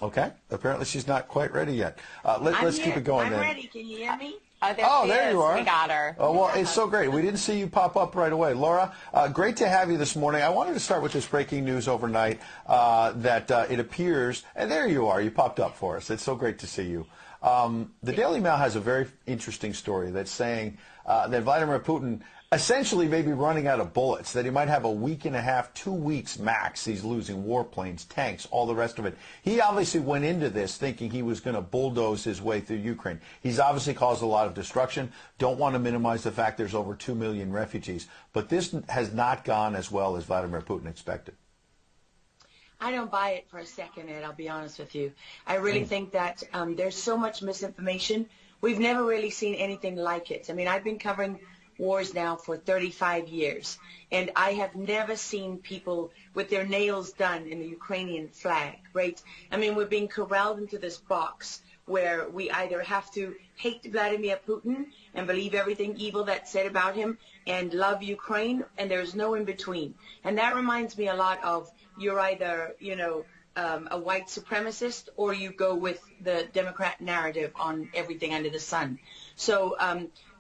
Okay. Apparently she's not quite ready yet. Let's keep it going I'm then. ready. Can you hear me? There you are. We got her. Oh, well, it's so great. We didn't see you pop up right away. Laura, great to have you this morning. I wanted to start with this breaking news overnight that it appears, and there you are. You popped up for us. It's so great to see you. The Daily Mail has a very interesting story that's saying that Vladimir Putin essentially may be running out of bullets, that he might have a week and a half, 2 weeks max. He's losing warplanes, tanks, all the rest of it. He obviously went into this thinking he was going to bulldoze his way through Ukraine. He's obviously caused a lot of destruction. Don't want to minimize the fact there's over 2 million refugees. But this has not gone as well as Vladimir Putin expected. I don't buy it for a second, Ed, I'll be honest with you. I really think that there's so much misinformation. We've never really seen anything like it. I mean, I've been covering wars now for 35 years, and I have never seen people with their nails done in the Ukrainian flag, right? I mean, we're being corralled into this box where we either have to hate Vladimir Putin and believe everything evil that's said about him and love Ukraine, and there's no in between. And that reminds me a lot of you're either, a white supremacist or you go with the Democrat narrative on everything under the sun. So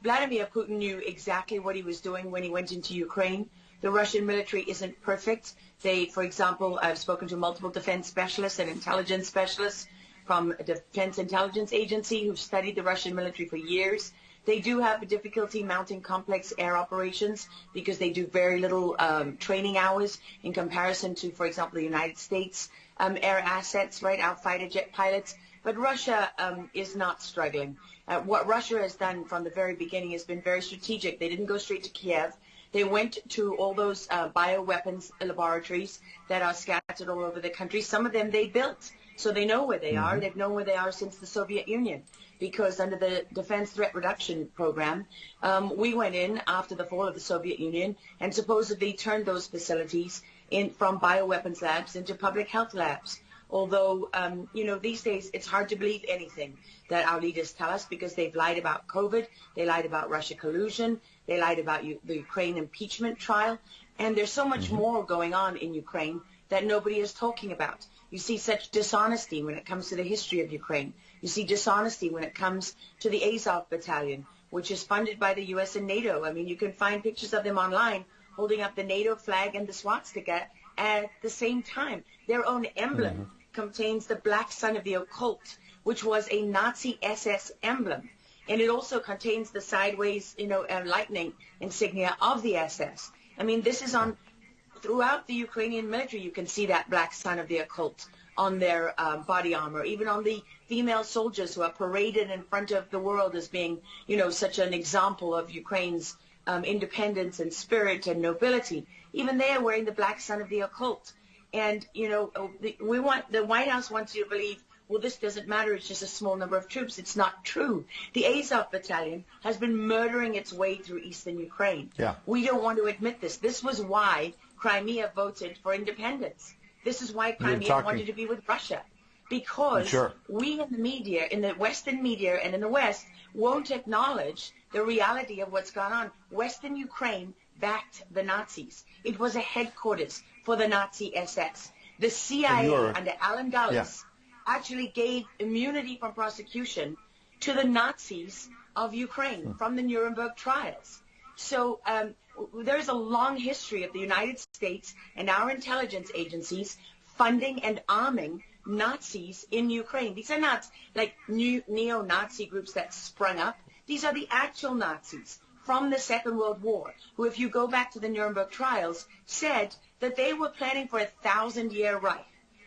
Vladimir Putin knew exactly what he was doing when he went into Ukraine. The Russian military isn't perfect. They, for example, I've spoken to multiple defense specialists and intelligence specialists from a Defense Intelligence Agency who've studied the Russian military for years. They do have a difficulty mounting complex air operations because they do very little training hours in comparison to, for example, the United States air assets, right, our fighter jet pilots. But Russia is not struggling. What Russia has done from the very beginning has been very strategic. They didn't go straight to Kiev. They went to all those bioweapons laboratories that are scattered all over the country. Some of them they built, so they know where they are. They've known where they are since the Soviet Union, because under the Defense Threat Reduction Program, we went in after the fall of the Soviet Union and supposedly turned those facilities from bioweapons labs into public health labs. Although, these days it's hard to believe anything that our leaders tell us because they've lied about COVID, they lied about Russia collusion, they lied about the Ukraine impeachment trial, and there's so much more going on in Ukraine that nobody is talking about. You see such dishonesty when it comes to the history of Ukraine. You see dishonesty when it comes to the Azov Battalion, which is funded by the U.S. and NATO. I mean, you can find pictures of them online holding up the NATO flag and the swastika at the same time. Their own emblem contains the black sun of the occult, which was a Nazi SS emblem. And it also contains the sideways, lightning insignia of the SS. I mean, this is on throughout the Ukrainian military. You can see that black sun of the occult on their body armor, even on the female soldiers who are paraded in front of the world as being, such an example of Ukraine's independence and spirit and nobility. Even they are wearing the black sun of the occult. And, the White House wants you to believe, well, this doesn't matter. It's just a small number of troops. It's not true. The Azov Battalion has been murdering its way through eastern Ukraine. Yeah. We don't want to admit this. This was why Crimea voted for independence. This is why Crimea wanted to be with Russia. Because we in the media, in the Western media and in the West, won't acknowledge the reality of what's gone on. Western Ukraine backed the Nazis. It was a headquarters for the Nazi SS. The CIA under Allen Dulles actually gave immunity from prosecution to the Nazis of Ukraine from the Nuremberg trials. So there's a long history of the United States and our intelligence agencies funding and arming Nazis in Ukraine. These are not like new neo-Nazi groups that sprung up. These are the actual Nazis from the Second World War, who, if you go back to the Nuremberg trials, said that they were planning for a 1,000-year Reich.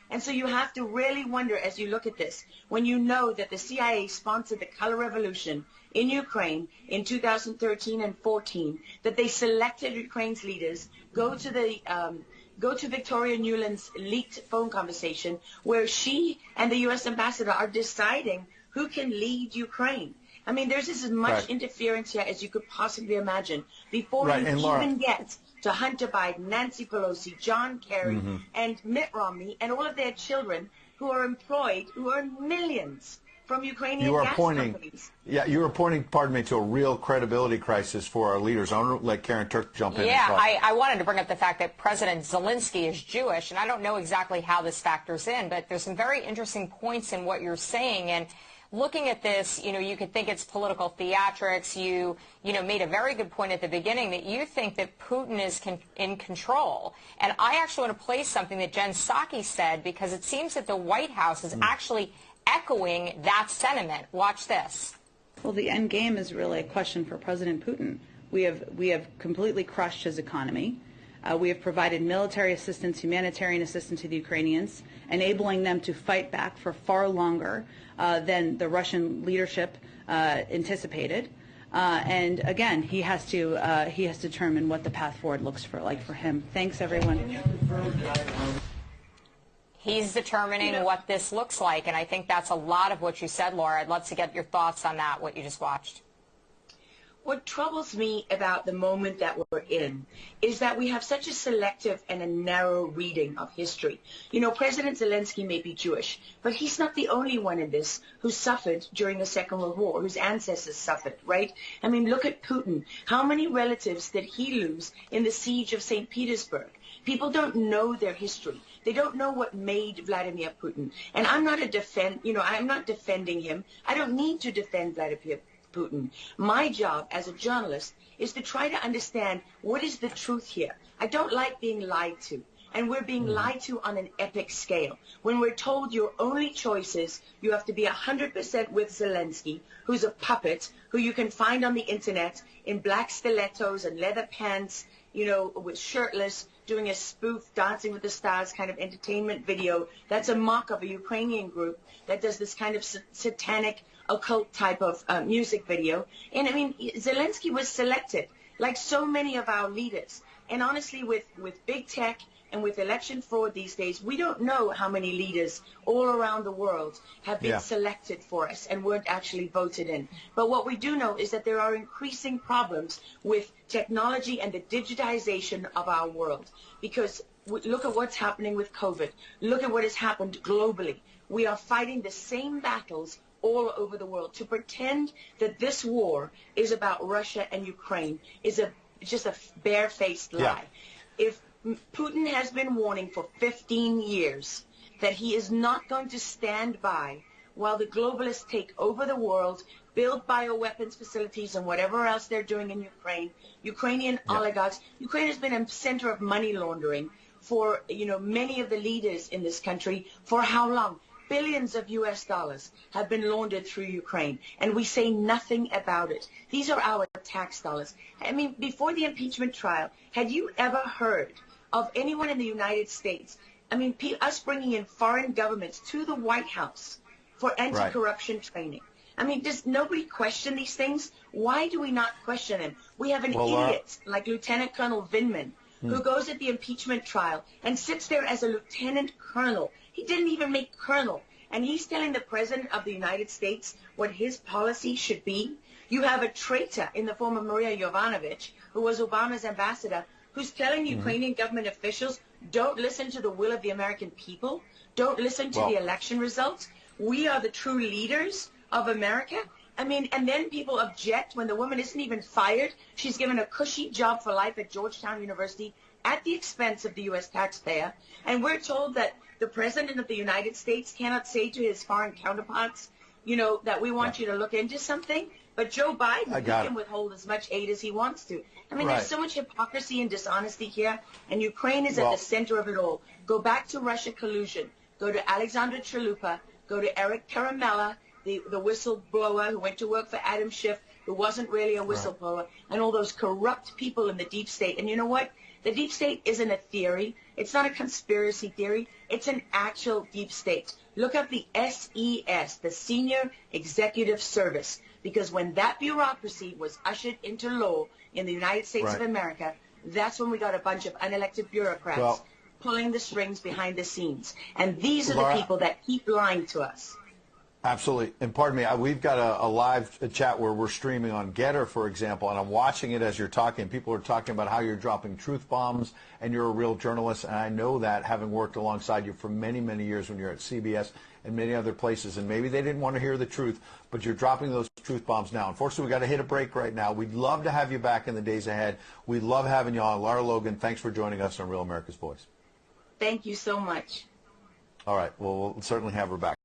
And so you have to really wonder as you look at this, when you know that the CIA sponsored the color revolution in Ukraine in 2013 and 14, that they selected Ukraine's leaders, go to Victoria Nuland's leaked phone conversation where she and the U.S. ambassador are deciding who can lead Ukraine. I mean, there's as much interference here as you could possibly imagine before you even get to Hunter Biden, Nancy Pelosi, John Kerry, and Mitt Romney, and all of their children who are employed, who earn millions from Ukrainian gas companies. Yeah, you are pointing, pardon me, to a real credibility crisis for our leaders. I want to let Karen Turk jump in. Yeah, I wanted to bring up the fact that President Zelensky is Jewish, and I don't know exactly how this factors in, but there's some very interesting points in what you're saying. And looking at this, you could think it's political theatrics. You made a very good point at the beginning that you think that Putin is in control. And I actually want to play something that Jen Psaki said, because it seems that the White House is actually echoing that sentiment. Watch this. Well, the end game is really a question for President Putin. We have completely crushed his economy. We have provided military assistance, humanitarian assistance to the Ukrainians, enabling them to fight back for far longer than the Russian leadership anticipated. And again, he has to determine what the path forward looks like for him. Thanks, everyone. He's determining what this looks like, and I think that's a lot of what you said, Laura. I'd love to get your thoughts on that, what you just watched. What troubles me about the moment that we're in is that we have such a selective and a narrow reading of history. President Zelensky may be Jewish, but he's not the only one in this who suffered during the Second World War, whose ancestors suffered, right? I mean, look at Putin. How many relatives did he lose in the siege of St. Petersburg? People don't know their history. They don't know what made Vladimir Putin. And I'm not I'm not defending him. I don't need to defend Vladimir Putin. My job as a journalist is to try to understand what is the truth here. I don't like being lied to. And we're being lied to on an epic scale. When we're told your only choice is you have to be 100% with Zelensky, who's a puppet, who you can find on the internet in black stilettos and leather pants, with shirtless, doing a spoof Dancing with the Stars kind of entertainment video. That's a mock of a Ukrainian group that does this kind of satanic occult type of music video. And I mean, Zelensky was selected like so many of our leaders. And honestly, with big tech and with election fraud these days, we don't know how many leaders all around the world have been selected for us and weren't actually voted in. But what we do know is that there are increasing problems with technology and the digitization of our world. Because look at what's happening with COVID. Look at what has happened globally. We are fighting the same battles all over the world. To pretend that this war is about Russia and Ukraine is just a barefaced lie. If Putin has been warning for 15 years that he is not going to stand by while the globalists take over the world, build bioweapons facilities and whatever else they're doing in Ukraine, Ukrainian oligarchs. Ukraine has been a center of money laundering for, many of the leaders in this country. For how long? Billions of US dollars have been laundered through Ukraine, and we say nothing about it. These are our tax dollars. I mean, before the impeachment trial, had you ever heard of anyone in the United States, us bringing in foreign governments to the White House for anti-corruption training? I mean, does nobody question these things? Why do we not question them? We have an idiot like Lieutenant Colonel Vindman who goes at the impeachment trial and sits there as a lieutenant colonel. He didn't even make colonel. And he's telling the President of the United States what his policy should be. You have a traitor in the form of Maria Yovanovitch, who was Obama's ambassador, who's telling Ukrainian government officials, don't listen to the will of the American people. Don't listen to the election results. We are the true leaders of America. I mean, and then people object when the woman isn't even fired. She's given a cushy job for life at Georgetown University at the expense of the U.S. taxpayer. And we're told that the President of the United States cannot say to his foreign counterparts, that we want you to look into something. But Joe Biden, he can withhold as much aid as he wants to. I mean, there's so much hypocrisy and dishonesty here, and Ukraine is at the center of it all. Go back to Russia collusion. Go to Alexandra Chalupa. Go to Eric Karamella, the whistleblower who went to work for Adam Schiff, who wasn't really a whistleblower, and all those corrupt people in the deep state. And you know what? The deep state isn't a theory. It's not a conspiracy theory. It's an actual deep state. Look up the SES, the Senior Executive Service, because when that bureaucracy was ushered into law in the United States of America, that's when we got a bunch of unelected bureaucrats pulling the strings behind the scenes. And these are the people that keep lying to us. Absolutely. And pardon me, we've got a live chat where we're streaming on Getter, for example, and I'm watching it as you're talking. People are talking about how you're dropping truth bombs, and you're a real journalist, and I know that, having worked alongside you for many, many years when you're at CBS and many other places, and maybe they didn't want to hear the truth, but you're dropping those truth bombs now. Unfortunately, we've got to hit a break right now. We'd love to have you back in the days ahead. We'd love having you on. Lara Logan, thanks for joining us on Real America's Voice. Thank you so much. All right. Well, we'll certainly have her back.